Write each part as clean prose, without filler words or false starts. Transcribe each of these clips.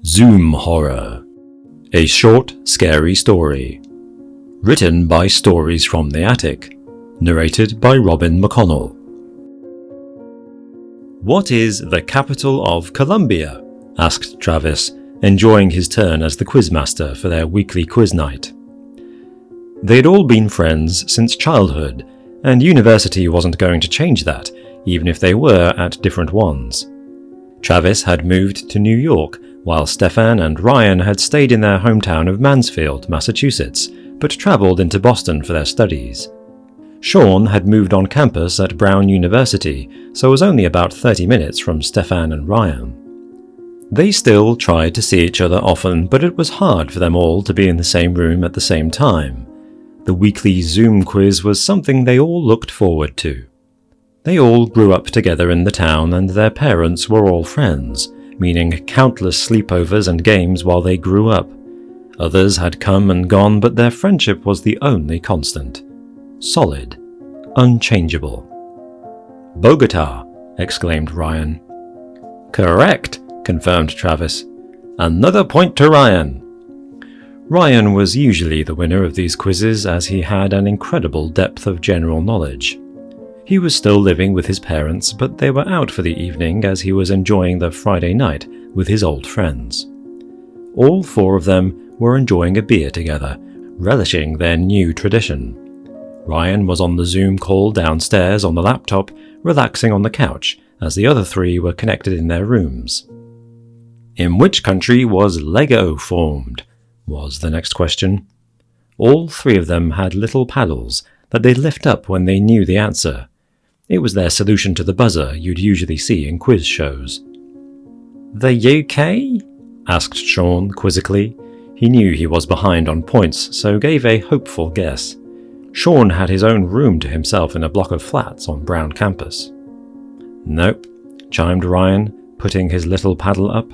Zoom Horror. A short, scary story. Written by Stories from the Attic. Narrated by McConnell. "What is the capital of Colombia?" asked Travis, enjoying his turn as the quizmaster for their weekly quiz night. They'd all been friends since childhood, and university wasn't going to change that, even if they were at different ones. Travis had moved to New York, while Stefan and Ryan had stayed in their hometown of Mansfield, Massachusetts, but travelled into Boston for their studies. Sean had moved on campus at Brown University, so was only about 30 minutes from Stefan and Ryan. They still tried to see each other often, but it was hard for them all to be in the same room at the same time. The weekly Zoom quiz was something they all looked forward to. They all grew up together in the town, and their parents were all friends, meaning countless sleepovers and games while they grew up. Others had come and gone, but their friendship was the only constant. Solid. Unchangeable. "Bogota!" exclaimed Ryan. "Correct," confirmed Travis. "Another point to Ryan." Ryan was usually the winner of these quizzes, as he had an incredible depth of general knowledge. He was still living with his parents, but they were out for the evening as he was enjoying the Friday night with his old friends. All four of them were enjoying a beer together, relishing their new tradition. Ryan was on the Zoom call downstairs on the laptop, relaxing on the couch, as the other three were connected in their rooms. "In which country was Lego formed?" was the next question. All three of them had little paddles that they'd lift up when they knew the answer. It was their solution to the buzzer you'd usually see in quiz shows. "The UK?" asked Sean quizzically. He knew he was behind on points, so gave a hopeful guess. Sean had his own room to himself in a block of flats on Brown campus. "Nope," chimed Ryan, putting his little paddle up.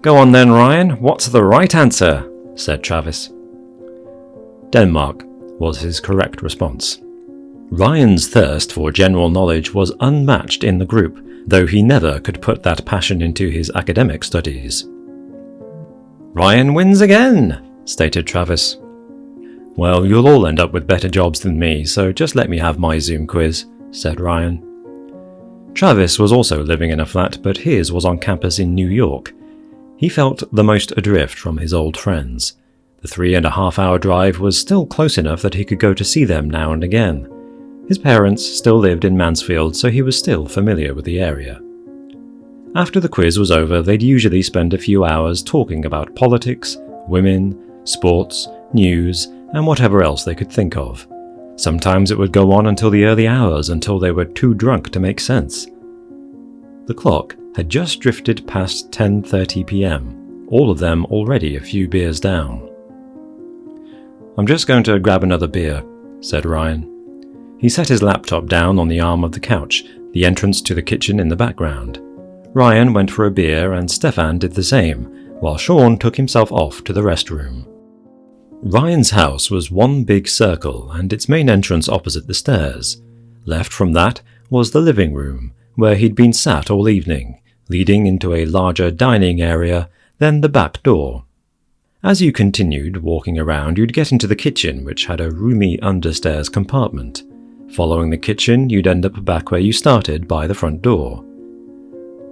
"Go on then, Ryan, what's the right answer?" said Travis. "Denmark," was his correct response. Ryan's thirst for general knowledge was unmatched in the group, though he never could put that passion into his academic studies. "Ryan wins again," stated Travis. "Well, you'll all end up with better jobs than me, so just let me have my Zoom quiz," said Ryan. Travis was also living in a flat, but his was on campus in New York. He felt the most adrift from his old friends. The 3.5-hour drive was still close enough that he could go to see them now and again. His parents still lived in Mansfield, so he was still familiar with the area. After the quiz was over, they'd usually spend a few hours talking about politics, women, sports, news, and whatever else they could think of. Sometimes it would go on until the early hours, until they were too drunk to make sense. The clock had just drifted past 10:30 p.m., all of them already a few beers down. "I'm just going to grab another beer," said Ryan. He set his laptop down on the arm of the couch, the entrance to the kitchen in the background. Ryan went for a beer and Stefan did the same, while Sean took himself off to the restroom. Ryan's house was one big circle and its main entrance opposite the stairs. Left from that was the living room, where he'd been sat all evening, leading into a larger dining area, then the back door. As you continued walking around, you'd get into the kitchen, which had a roomy understairs compartment. Following the kitchen, you'd end up back where you started, by the front door.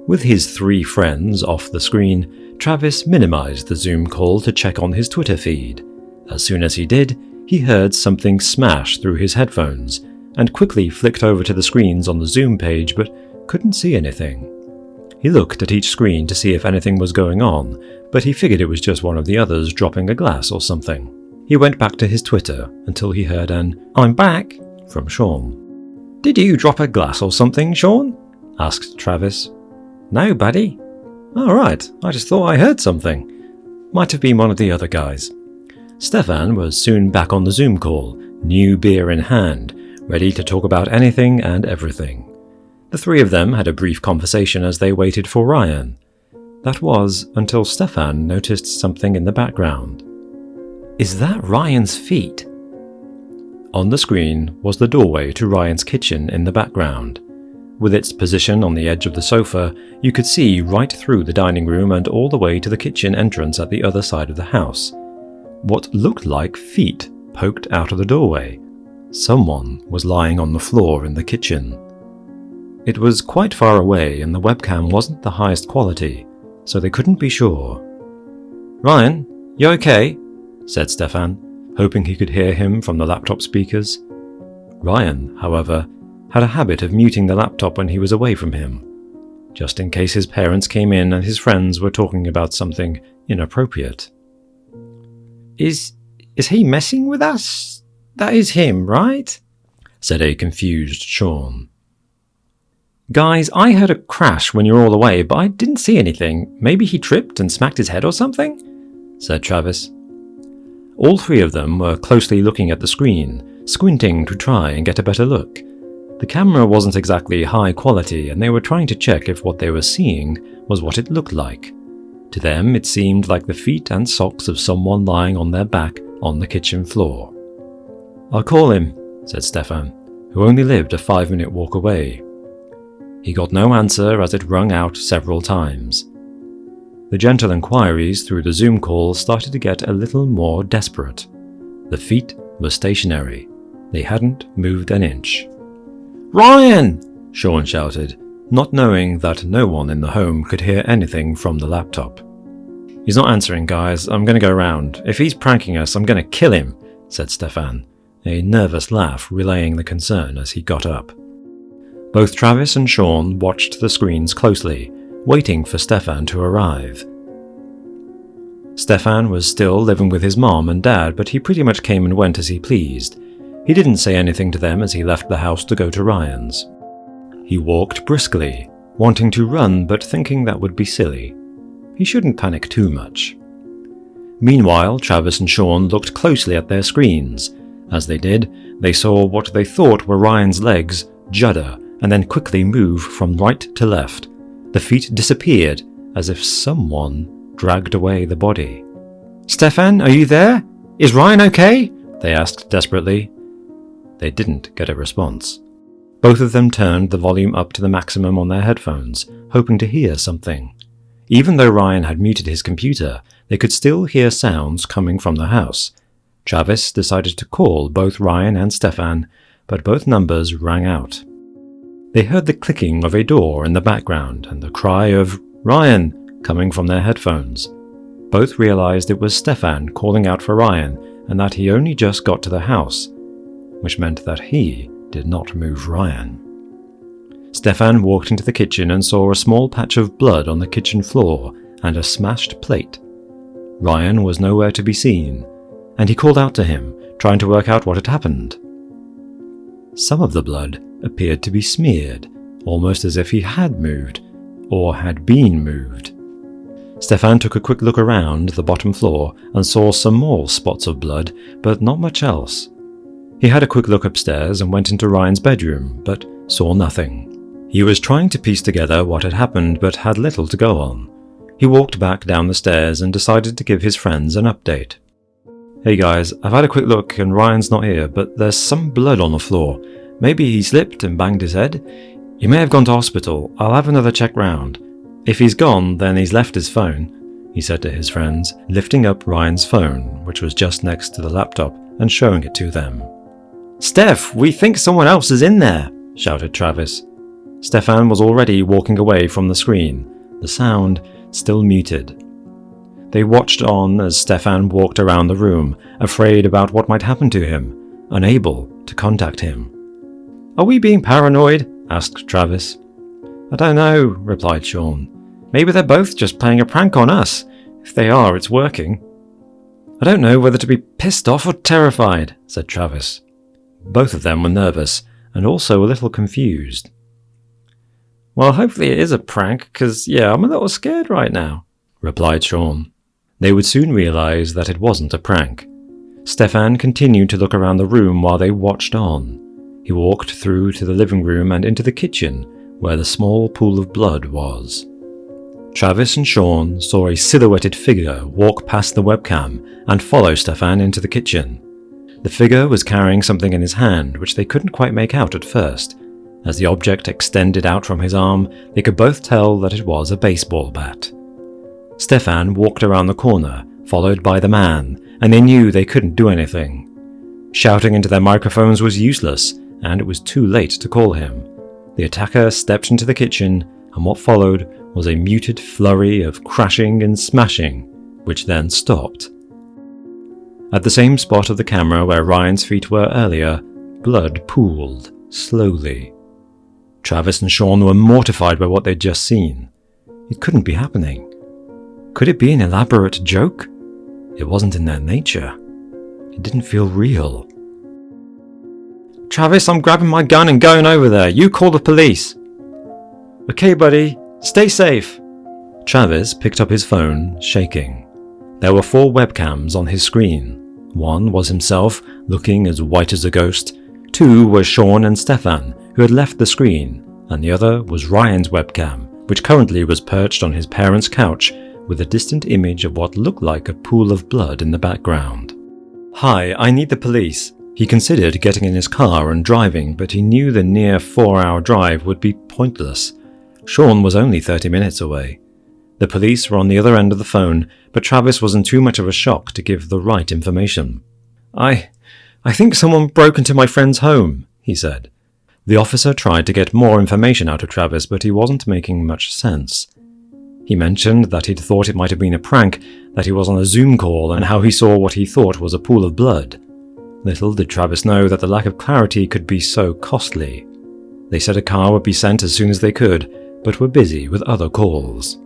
With his three friends off the screen, Travis minimized the Zoom call to check on his Twitter feed. As soon as he did, he heard something smash through his headphones, and quickly flicked over to the screens on the Zoom page, but couldn't see anything. He looked at each screen to see if anything was going on, but he figured it was just one of the others dropping a glass or something. He went back to his Twitter until he heard an "I'm back" from Sean. "Did you drop a glass or something, Sean?" asked Travis. "No, buddy." "All right, I just thought I heard something. Might have been one of the other guys." Stefan was soon back on the Zoom call, new beer in hand, ready to talk about anything and everything. The three of them had a brief conversation as they waited for Ryan. That was until Stefan noticed something in the background. "Is that Ryan's feet?" On the screen was the doorway to Ryan's kitchen in the background. With its position on the edge of the sofa, you could see right through the dining room and all the way to the kitchen entrance at the other side of the house. What looked like feet poked out of the doorway. Someone was lying on the floor in the kitchen. It was quite far away and the webcam wasn't the highest quality, so they couldn't be sure. "Ryan, you okay?" said Stefan, hoping he could hear him from the laptop speakers. Ryan, however, had a habit of muting the laptop when he was away from him, just in case his parents came in and his friends were talking about something inappropriate. Is he messing with us? That is him, right?" said a confused Sean. "Guys, I heard a crash when you were all away, but I didn't see anything. Maybe he tripped and smacked his head or something?" said Travis. All three of them were closely looking at the screen, squinting to try and get a better look. The camera wasn't exactly high quality, and they were trying to check if what they were seeing was what it looked like. To them, it seemed like the feet and socks of someone lying on their back on the kitchen floor. "I'll call him," said Stefan, who only lived a 5-minute walk away. He got no answer as it rung out several times. The gentle inquiries through the Zoom call started to get a little more desperate. The feet were stationary. They hadn't moved an inch. "Ryan!" Sean shouted, not knowing that no one in the home could hear anything from the laptop. "He's not answering, guys. I'm going to go round. If he's pranking us, I'm going to kill him," said Stefan, a nervous laugh relaying the concern as he got up. Both Travis and Sean watched the screens closely, waiting for Stefan to arrive. Stefan was still living with his mom and dad, but he pretty much came and went as he pleased. He didn't say anything to them as he left the house to go to Ryan's. He walked briskly, wanting to run but thinking that would be silly. He shouldn't panic too much. Meanwhile, Travis and Sean looked closely at their screens. As they did, they saw what they thought were Ryan's legs judder and then quickly move from right to left. The feet disappeared as if someone dragged away the body. "Stefan, are you there? Is Ryan okay?" they asked desperately. They didn't get a response. Both of them turned the volume up to the maximum on their headphones, hoping to hear something. Even though Ryan had muted his computer, they could still hear sounds coming from the house. Travis decided to call both Ryan and Stefan, but both numbers rang out. They heard the clicking of a door in the background and the cry of "Ryan" coming from their headphones. Both realized it was Stefan calling out for Ryan and that he only just got to the house, which meant that he did not move Ryan. Stefan walked into the kitchen and saw a small patch of blood on the kitchen floor and a smashed plate. Ryan was nowhere to be seen, and he called out to him, trying to work out what had happened. Some of the blood appeared to be smeared, almost as if he had moved, or had been moved. Stefan took a quick look around the bottom floor and saw some more spots of blood, but not much else. He had a quick look upstairs and went into Ryan's bedroom, but saw nothing. He was trying to piece together what had happened, but had little to go on. He walked back down the stairs and decided to give his friends an update. "Hey guys, I've had a quick look and Ryan's not here, but there's some blood on the floor. Maybe he slipped and banged his head. He may have gone to hospital. I'll have another check round. If he's gone, then he's left his phone," he said to his friends, lifting up Ryan's phone, which was just next to the laptop, and showing it to them. "Steph, we think someone else is in there," shouted Travis. Stefan was already walking away from the screen, the sound still muted. They watched on as Stefan walked around the room, afraid about what might happen to him, unable to contact him. "Are we being paranoid?" asked Travis. "I don't know," replied Sean. "Maybe they're both just playing a prank on us. If they are, it's working." "I don't know whether to be pissed off or terrified," said Travis. Both of them were nervous, and also a little confused. "Well, hopefully it is a prank, 'cause I'm a little scared right now," replied Sean. They would soon realize that it wasn't a prank. Stefan continued to look around the room while they watched on. He walked through to the living room and into the kitchen, where the small pool of blood was. Travis and Sean saw a silhouetted figure walk past the webcam and follow Stefan into the kitchen. The figure was carrying something in his hand which they couldn't quite make out at first, As the object extended out from his arm, they could both tell that it was a baseball bat. Stefan walked around the corner, followed by the man, and they knew they couldn't do anything. Shouting into their microphones was useless, and it was too late to call him. The attacker stepped into the kitchen, and what followed was a muted flurry of crashing and smashing, which then stopped. At the same spot of the camera where Ryan's feet were earlier, blood pooled, slowly. Travis and Sean were mortified by what they'd just seen. It couldn't be happening. Could it be an elaborate joke? It wasn't in their nature. It didn't feel real. "Travis, I'm grabbing my gun and going over there. You call the police." "Okay, buddy. Stay safe." Travis picked up his phone, shaking. There were 4 webcams on his screen. One was himself, looking as white as a ghost. 2 were Sean and Stefan, who had left the screen, and the other was Ryan's webcam, which currently was perched on his parents' couch with a distant image of what looked like a pool of blood in the background. "Hi, I need the police." He considered getting in his car and driving, but he knew the near 4-hour drive would be pointless. Sean was only 30 minutes away. The police were on the other end of the phone, but Travis was in too much of a shock to give the right information. I think someone broke into my friend's home," he said. The officer tried to get more information out of Travis, but he wasn't making much sense. He mentioned that he'd thought it might have been a prank, that he was on a Zoom call, and how he saw what he thought was a pool of blood. Little did Travis know that the lack of clarity could be so costly. They said a car would be sent as soon as they could, but were busy with other calls.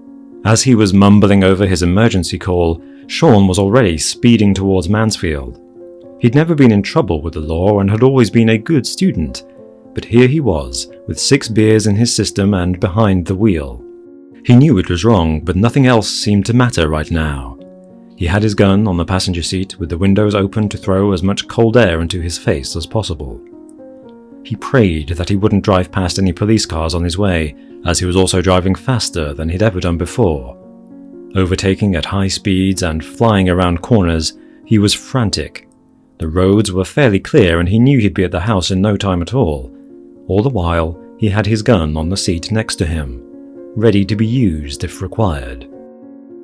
As he was mumbling over his emergency call, Sean was already speeding towards Mansfield. He'd never been in trouble with the law and had always been a good student, but here he was, with 6 beers in his system and behind the wheel. He knew it was wrong, but nothing else seemed to matter right now. He had his gun on the passenger seat with the windows open to throw as much cold air into his face as possible. He prayed that he wouldn't drive past any police cars on his way, as he was also driving faster than he'd ever done before. Overtaking at high speeds and flying around corners, he was frantic. The roads were fairly clear and he knew he'd be at the house in no time at all. All the while, he had his gun on the seat next to him, ready to be used if required.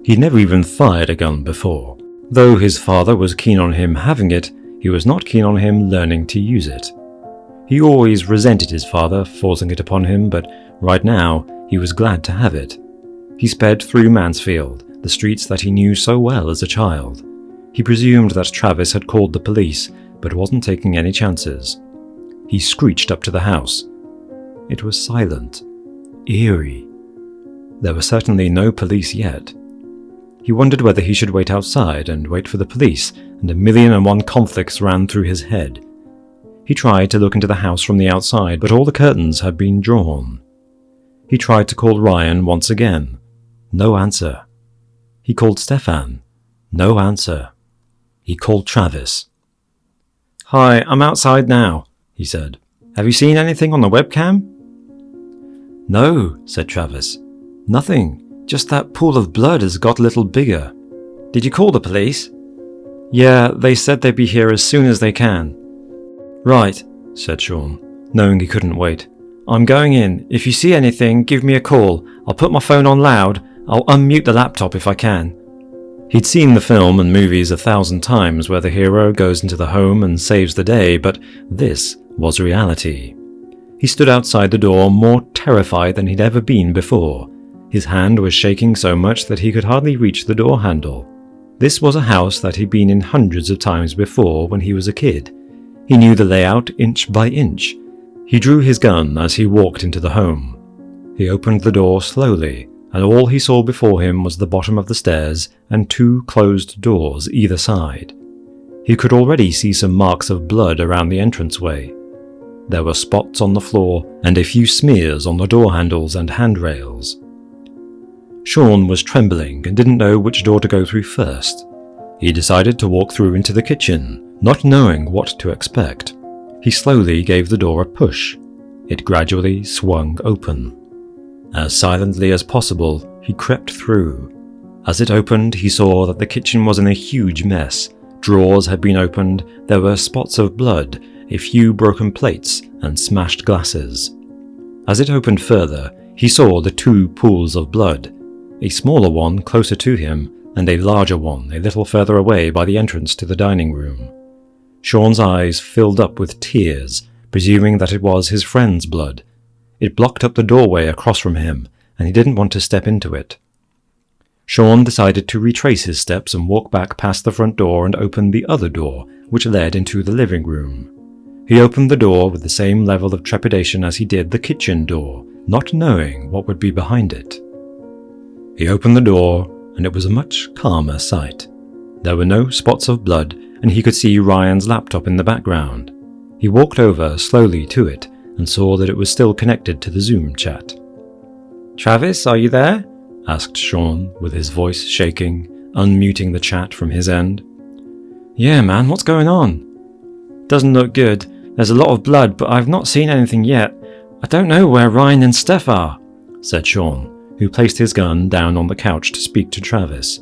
He'd never even fired a gun before. Though his father was keen on him having it, he was not keen on him learning to use it. He always resented his father forcing it upon him, but right now he was glad to have it. He sped through Mansfield, the streets that he knew so well as a child. He presumed that Travis had called the police, but wasn't taking any chances. He screeched up to the house. It was silent, eerie. There were certainly no police yet. He wondered whether he should wait outside and wait for the police, and 1,000,001 conflicts ran through his head. He tried to look into the house from the outside, but all the curtains had been drawn. He tried to call Ryan once again. No answer. He called Stefan. No answer. He called Travis. "Hi, I'm outside now," he said. "Have you seen anything on the webcam?" "No," said Travis. "Nothing. Just that pool of blood has got a little bigger." "Did you call the police?" "Yeah, they said they'd be here as soon as they can." "Right," said Sean, knowing he couldn't wait. "I'm going in. If you see anything, give me a call. I'll put my phone on loud. I'll unmute the laptop if I can." He'd seen the film and movies 1,000 times where the hero goes into the home and saves the day, but this was reality. He stood outside the door more terrified than he'd ever been before. His hand was shaking so much that he could hardly reach the door handle. This was a house that he'd been in hundreds of times before when he was a kid. He knew the layout inch by inch. He drew his gun as he walked into the home. He opened the door slowly, and all he saw before him was the bottom of the stairs and 2 closed doors either side. He could already see some marks of blood around the entranceway. There were spots on the floor and a few smears on the door handles and handrails. Sean was trembling and didn't know which door to go through first. He decided to walk through into the kitchen, not knowing what to expect. He slowly gave the door a push. It gradually swung open. As silently as possible, he crept through. As it opened, he saw that the kitchen was in a huge mess. Drawers had been opened, there were spots of blood, a few broken plates, and smashed glasses. As it opened further, he saw the two pools of blood, a smaller one closer to him and a larger one a little further away by the entrance to the dining room. Sean's eyes filled up with tears, presuming that it was his friend's blood. It blocked up the doorway across from him, and he didn't want to step into it. Sean decided to retrace his steps and walk back past the front door and open the other door, which led into the living room. He opened the door with the same level of trepidation as he did the kitchen door, not knowing what would be behind it. He opened the door, and it was a much calmer sight. There were no spots of blood, and he could see Ryan's laptop in the background. He walked over slowly to it and saw that it was still connected to the Zoom chat. "Travis, are you there?" asked Sean, with his voice shaking, unmuting the chat from his end. "Yeah, man, what's going on?" "Doesn't look good. There's a lot of blood, but I've not seen anything yet. I don't know where Ryan and Steph are," said Sean, who placed his gun down on the couch to speak to Travis.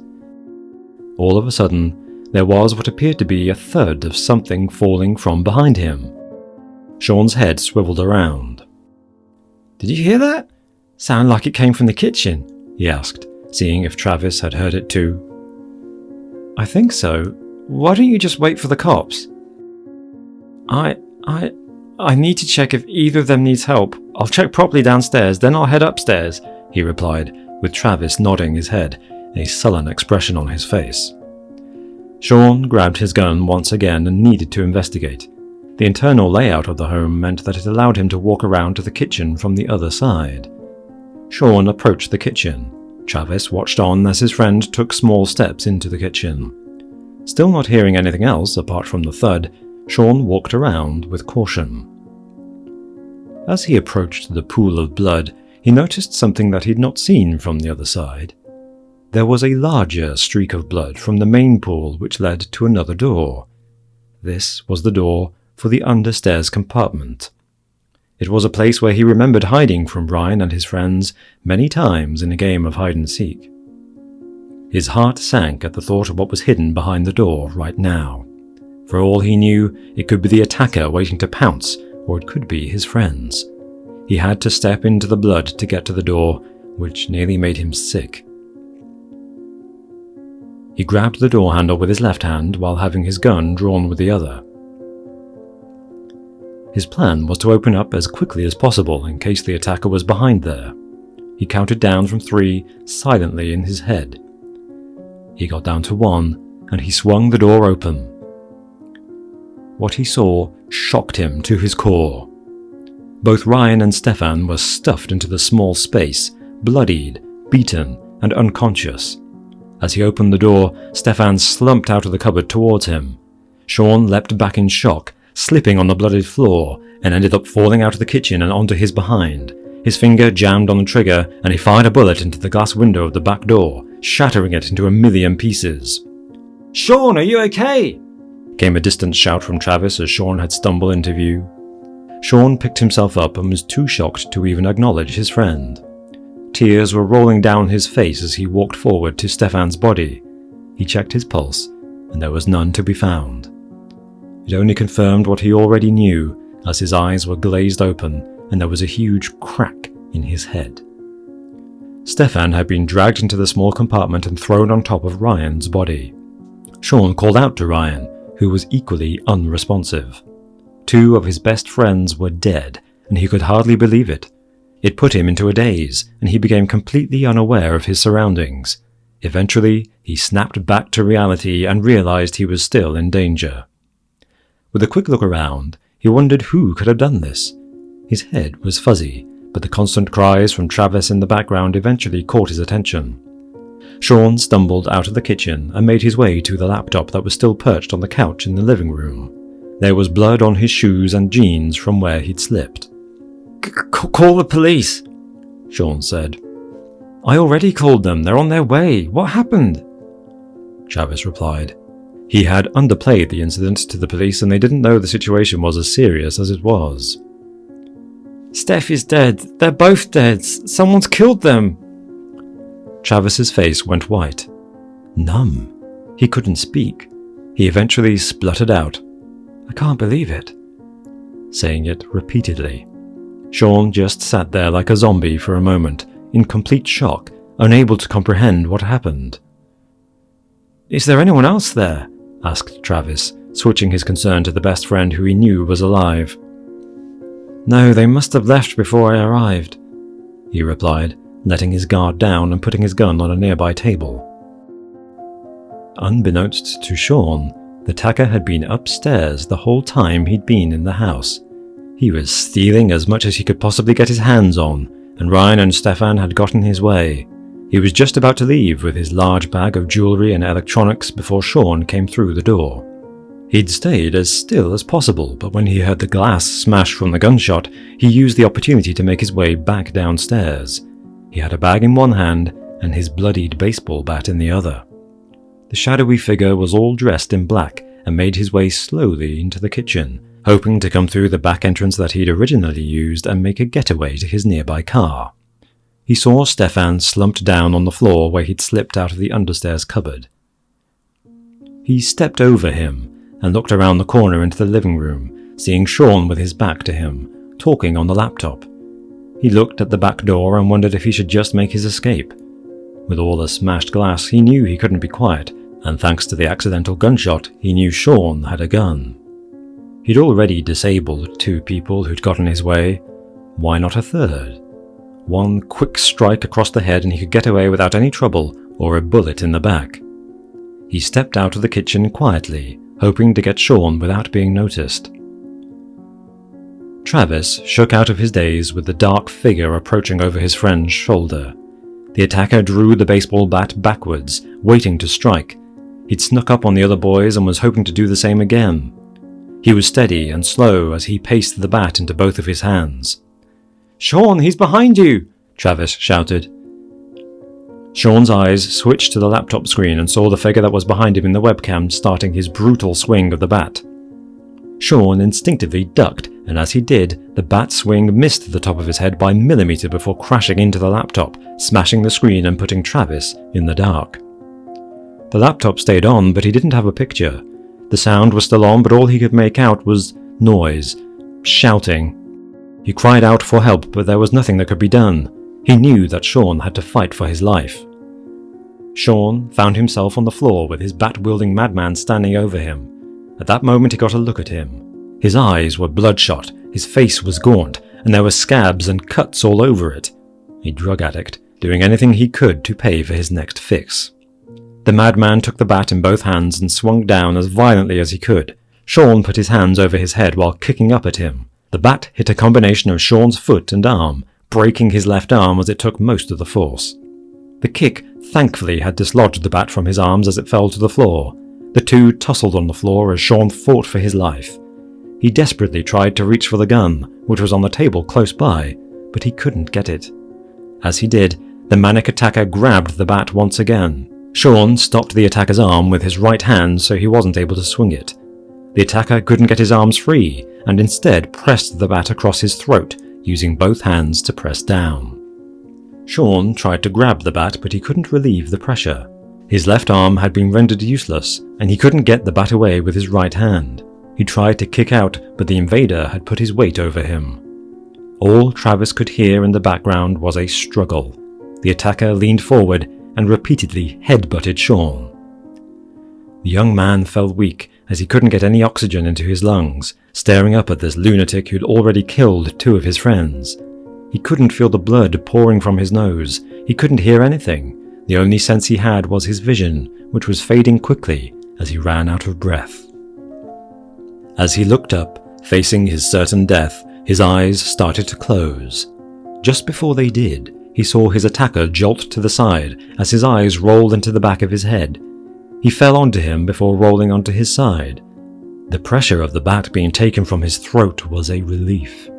All of a sudden, there was what appeared to be a thud of something falling from behind him. Sean's head swiveled around. "Did you hear that? Sounded like it came from the kitchen," he asked, seeing if Travis had heard it too. "I think so. Why don't you just wait for the cops?" I need to check if either of them needs help. I'll check properly downstairs, then I'll head upstairs," he replied, with Travis nodding his head, a sullen expression on his face. Sean grabbed his gun once again and needed to investigate. The internal layout of the home meant that it allowed him to walk around to the kitchen from the other side. Sean approached the kitchen. Travis watched on as his friend took small steps into the kitchen. Still not hearing anything else apart from the thud, Sean walked around with caution. As he approached the pool of blood, he noticed something that he'd not seen from the other side. There was a larger streak of blood from the main pool which led to another door. This was the door for the understairs compartment. It was a place where he remembered hiding from Ryan and his friends many times in a game of hide-and-seek. His heart sank at the thought of what was hidden behind the door right now. For all he knew, it could be the attacker waiting to pounce, or it could be his friends. He had to step into the blood to get to the door, which nearly made him sick. He grabbed the door handle with his left hand while having his gun drawn with the other. His plan was to open up as quickly as possible in case the attacker was behind there. He counted down from 3 silently in his head. He got down to 1, and he swung the door open. What he saw shocked him to his core. Both Ryan and Stefan were stuffed into the small space, bloodied, beaten, and unconscious. As he opened the door, Stefan slumped out of the cupboard towards him. Sean leapt back in shock, slipping on the bloodied floor, and ended up falling out of the kitchen and onto his behind. His finger jammed on the trigger, and he fired a bullet into the glass window of the back door, shattering it into a million pieces. "Sean, are you okay?" came a distant shout from Travis as Sean had stumbled into view. Sean picked himself up and was too shocked to even acknowledge his friend. Tears were rolling down his face as he walked forward to Stefan's body. He checked his pulse, and there was none to be found. It only confirmed what he already knew, as his eyes were glazed open and there was a huge crack in his head. Stefan had been dragged into the small compartment and thrown on top of Ryan's body. Sean called out to Ryan, who was equally unresponsive. 2 of his best friends were dead, and he could hardly believe it. It put him into a daze, and he became completely unaware of his surroundings. Eventually, he snapped back to reality and realized he was still in danger. With a quick look around, he wondered who could have done this. His head was fuzzy, but the constant cries from Travis in the background eventually caught his attention. Sean stumbled out of the kitchen and made his way to the laptop that was still perched on the couch in the living room. There was blood on his shoes and jeans from where he'd slipped. "Call the police," Sean said. "I already called them. They're on their way. What happened?" Travis replied. He had underplayed the incident to the police and they didn't know the situation was as serious as it was. "Steph is dead. They're both dead. Someone's killed them." Travis's face went white. Numb. He couldn't speak. He eventually spluttered out, "I can't believe it," saying it repeatedly. Sean just sat there like a zombie for a moment, in complete shock, unable to comprehend what happened. "Is there anyone else there?" asked Travis, switching his concern to the best friend who he knew was alive. "No, they must have left before I arrived," he replied, letting his guard down and putting his gun on a nearby table. Unbeknownst to Sean, the attacker had been upstairs the whole time he'd been in the house. He was stealing as much as he could possibly get his hands on, and Ryan and Stefan had gotten his way. He was just about to leave with his large bag of jewellery and electronics before Sean came through the door. He'd stayed as still as possible, but when he heard the glass smash from the gunshot, he used the opportunity to make his way back downstairs. He had a bag in one hand and his bloodied baseball bat in the other. The shadowy figure was all dressed in black and made his way slowly into the kitchen, hoping to come through the back entrance that he'd originally used and make a getaway to his nearby car. He saw Stefan slumped down on the floor where he'd slipped out of the understairs cupboard. He stepped over him and looked around the corner into the living room, seeing Sean with his back to him, talking on the laptop. He looked at the back door and wondered if he should just make his escape. With all the smashed glass, he knew he couldn't be quiet, and thanks to the accidental gunshot, he knew Sean had a gun. He'd already disabled 2 people who'd got in his way. Why not a third? One quick strike across the head and he could get away without any trouble or a bullet in the back. He stepped out of the kitchen quietly, hoping to get Sean without being noticed. Travis shook out of his daze with the dark figure approaching over his friend's shoulder. The attacker drew the baseball bat backwards, waiting to strike. He'd snuck up on the other boys and was hoping to do the same again. He was steady and slow as he paced the bat into both of his hands. "Sean, he's behind you!" Travis shouted. Sean's eyes switched to the laptop screen and saw the figure that was behind him in the webcam starting his brutal swing of the bat. Sean instinctively ducked, and as he did, the bat swing missed the top of his head by a millimetre before crashing into the laptop, smashing the screen and putting Travis in the dark. The laptop stayed on, but he didn't have a picture. The sound was still on, but all he could make out was noise, shouting. He cried out for help, but there was nothing that could be done. He knew that Sean had to fight for his life. Sean found himself on the floor with his bat-wielding madman standing over him. At that moment he got a look at him. His eyes were bloodshot, his face was gaunt, and there were scabs and cuts all over it. A drug addict, doing anything he could to pay for his next fix. The madman took the bat in both hands and swung down as violently as he could. Sean put his hands over his head while kicking up at him. The bat hit a combination of Sean's foot and arm, breaking his left arm as it took most of the force. The kick thankfully had dislodged the bat from his arms as it fell to the floor. The two tussled on the floor as Sean fought for his life. He desperately tried to reach for the gun, which was on the table close by, but he couldn't get it. As he did, the manic attacker grabbed the bat once again. Sean stopped the attacker's arm with his right hand so he wasn't able to swing it. The attacker couldn't get his arms free, and instead pressed the bat across his throat, using both hands to press down. Sean tried to grab the bat, but he couldn't relieve the pressure. His left arm had been rendered useless, and he couldn't get the bat away with his right hand. He tried to kick out, but the invader had put his weight over him. All Travis could hear in the background was a struggle. The attacker leaned forward and repeatedly headbutted Sean. The young man fell weak as he couldn't get any oxygen into his lungs, staring up at this lunatic who'd already killed 2 of his friends. He couldn't feel the blood pouring from his nose. He couldn't hear anything. The only sense he had was his vision, which was fading quickly as he ran out of breath. As he looked up, facing his certain death, his eyes started to close. Just before they did, he saw his attacker jolt to the side as his eyes rolled into the back of his head. He fell onto him before rolling onto his side. The pressure of the bat being taken from his throat was a relief.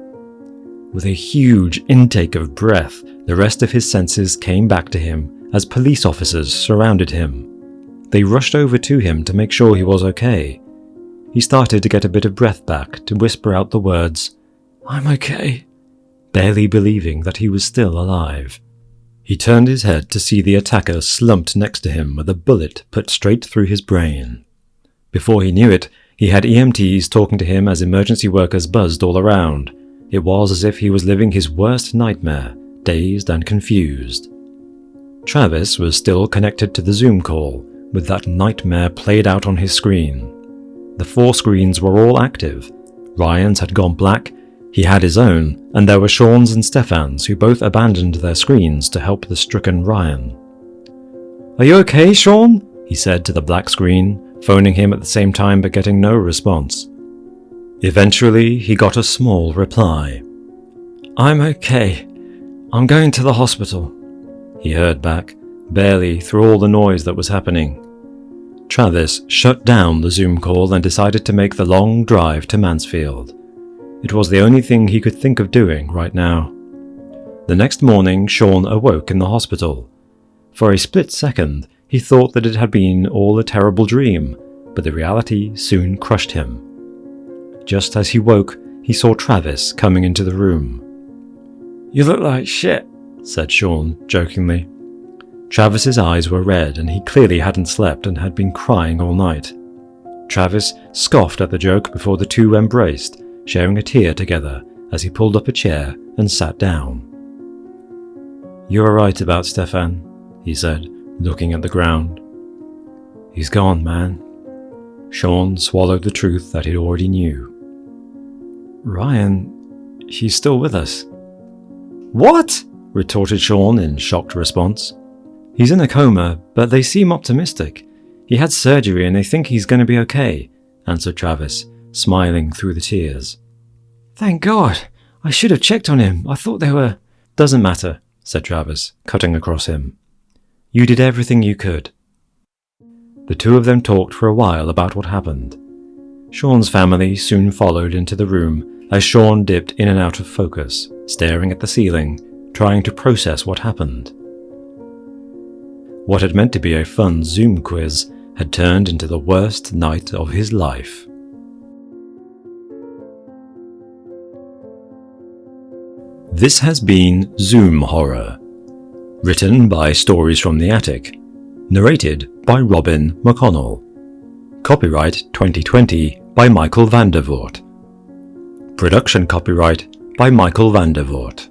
With a huge intake of breath, the rest of his senses came back to him as police officers surrounded him. They rushed over to him to make sure he was okay. He started to get a bit of breath back to whisper out the words, "I'm okay," barely believing that he was still alive. He turned his head to see the attacker slumped next to him with a bullet put straight through his brain. Before he knew it, he had EMTs talking to him as emergency workers buzzed all around. It was as if he was living his worst nightmare, dazed and confused. Travis was still connected to the Zoom call, with that nightmare played out on his screen. The 4 screens were all active. Ryan's had gone black, he had his own, and there were Sean's and Stefan's, who both abandoned their screens to help the stricken Ryan. "Are you okay, Sean?" he said to the black screen, phoning him at the same time but getting no response. Eventually, he got a small reply. "I'm okay. I'm going to the hospital," he heard back, barely through all the noise that was happening. Travis shut down the Zoom call and decided to make the long drive to Mansfield. It was the only thing he could think of doing right now. The next morning, Sean awoke in the hospital. For a split second, he thought that it had been all a terrible dream, but the reality soon crushed him. Just as he woke, he saw Travis coming into the room. "You look like shit," said Sean, jokingly. Travis's eyes were red and he clearly hadn't slept and had been crying all night. Travis scoffed at the joke before the two embraced, sharing a tear together as he pulled up a chair and sat down. "You were right about Stefan," he said, looking at the ground. "He's gone, man." Sean swallowed the truth that he already knew. "Ryan, he's still with us." "What?" retorted Sean in shocked response. "He's in a coma, but they seem optimistic. He had surgery and they think he's going to be okay," answered Travis, smiling through the tears. "Thank God! I should have checked on him. I thought they were—" "Doesn't matter," said Travis, cutting across him. "You did everything you could." The two of them talked for a while about what happened. Sean's family soon followed into the room as Sean dipped in and out of focus, staring at the ceiling, trying to process what happened. What had meant to be a fun Zoom quiz had turned into the worst night of his life. This has been Zoom Horror. Written by Stories from the Attic. Narrated by Robin McConnell. Copyright 2020 by Michael van der Voort. Production copyright by Michael van der Voort.